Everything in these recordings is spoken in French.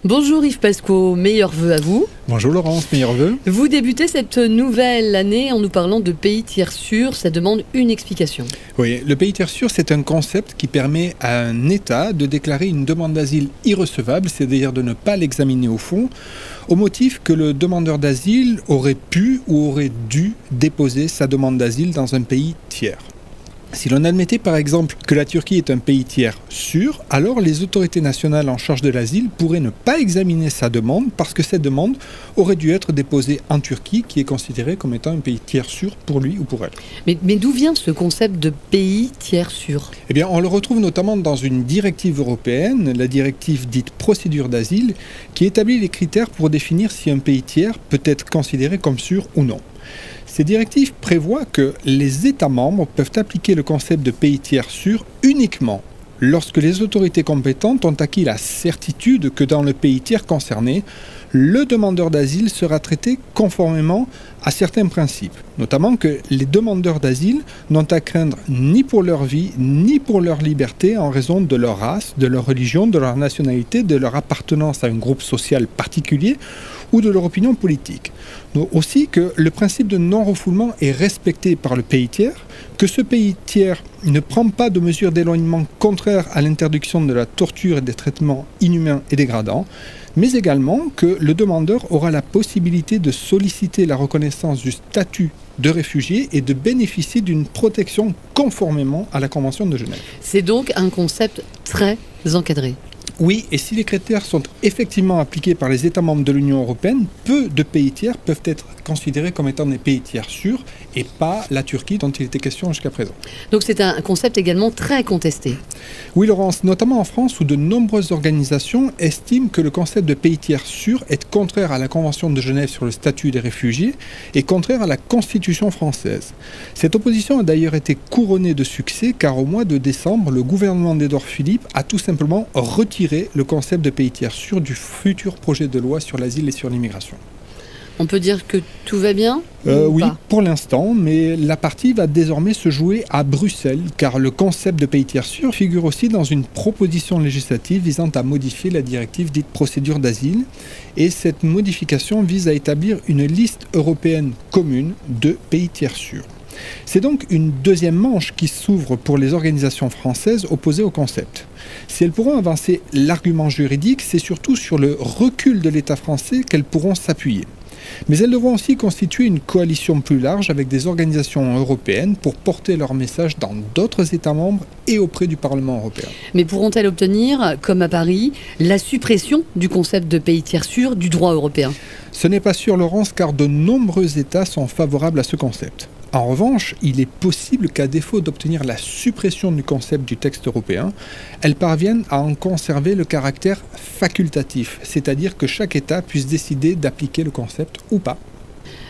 Bonjour Yves Pesco, meilleurs vœux à vous. Bonjour Laurence, meilleurs vœux. Vous débutez cette nouvelle année en nous parlant de pays tiers sûrs, ça demande une explication. Oui, le pays tiers sûr, c'est un concept qui permet à un État de déclarer une demande d'asile irrecevable, c'est-à-dire de ne pas l'examiner au fond, au motif que le demandeur d'asile aurait pu ou aurait dû déposer sa demande d'asile dans un pays tiers. Si l'on admettait par exemple que la Turquie est un pays tiers sûr, alors les autorités nationales en charge de l'asile pourraient ne pas examiner sa demande parce que cette demande aurait dû être déposée en Turquie, qui est considérée comme étant un pays tiers sûr pour lui ou pour elle. Mais d'où vient ce concept de pays tiers sûr ? Eh bien, on le retrouve notamment dans une directive européenne, la directive dite procédure d'asile, qui établit les critères pour définir si un pays tiers peut être considéré comme sûr ou non. Ces directives prévoient que les États membres peuvent appliquer le concept de pays tiers sûr uniquement lorsque les autorités compétentes ont acquis la certitude que dans le pays tiers concerné, le demandeur d'asile sera traité conformément à certains principes, notamment que les demandeurs d'asile n'ont à craindre ni pour leur vie, ni pour leur liberté en raison de leur race, de leur religion, de leur nationalité, de leur appartenance à un groupe social particulier ou de leur opinion politique. Donc aussi que le principe de non-refoulement est respecté par le pays tiers, que ce pays tiers ne prend pas de mesures d'éloignement contraires à l'interdiction de la torture et des traitements inhumains et dégradants, mais également que le demandeur aura la possibilité de solliciter la reconnaissance du statut de réfugié et de bénéficier d'une protection conformément à la Convention de Genève. C'est donc un concept très encadré. Oui, et si les critères sont effectivement appliqués par les États membres de l'Union européenne, peu de pays tiers peuvent être considérés comme étant des pays tiers sûrs et pas la Turquie dont il était question jusqu'à présent. Donc c'est un concept également très contesté. Oui Laurence, notamment en France où de nombreuses organisations estiment que le concept de pays tiers sûr est contraire à la Convention de Genève sur le statut des réfugiés et contraire à la Constitution française. Cette opposition a d'ailleurs été couronnée de succès car au mois de décembre, le gouvernement d'Édouard Philippe a tout simplement retiré le concept de pays tiers sûr du futur projet de loi sur l'asile et sur l'immigration. On peut dire que tout va bien Oui, pas pour l'instant, mais la partie va désormais se jouer à Bruxelles, car le concept de pays tiers sûr figure aussi dans une proposition législative visant à modifier la directive dite procédure d'asile, et cette modification vise à établir une liste européenne commune de pays tiers sûrs. C'est donc une deuxième manche qui s'ouvre pour les organisations françaises opposées au concept. Si elles pourront avancer l'argument juridique, c'est surtout sur le recul de l'État français qu'elles pourront s'appuyer. Mais elles devront aussi constituer une coalition plus large avec des organisations européennes pour porter leur message dans d'autres États membres et auprès du Parlement européen. Mais pourront-elles obtenir, comme à Paris, la suppression du concept de pays tiers sûr du droit européen ? Ce n'est pas sûr, Laurence, car de nombreux États sont favorables à ce concept. En revanche, il est possible qu'à défaut d'obtenir la suppression du concept du texte européen, elles parviennent à en conserver le caractère facultatif, c'est-à-dire que chaque État puisse décider d'appliquer le concept ou pas.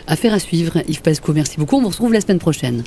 Affaire à suivre. Yves Pesco, merci beaucoup. On vous retrouve la semaine prochaine.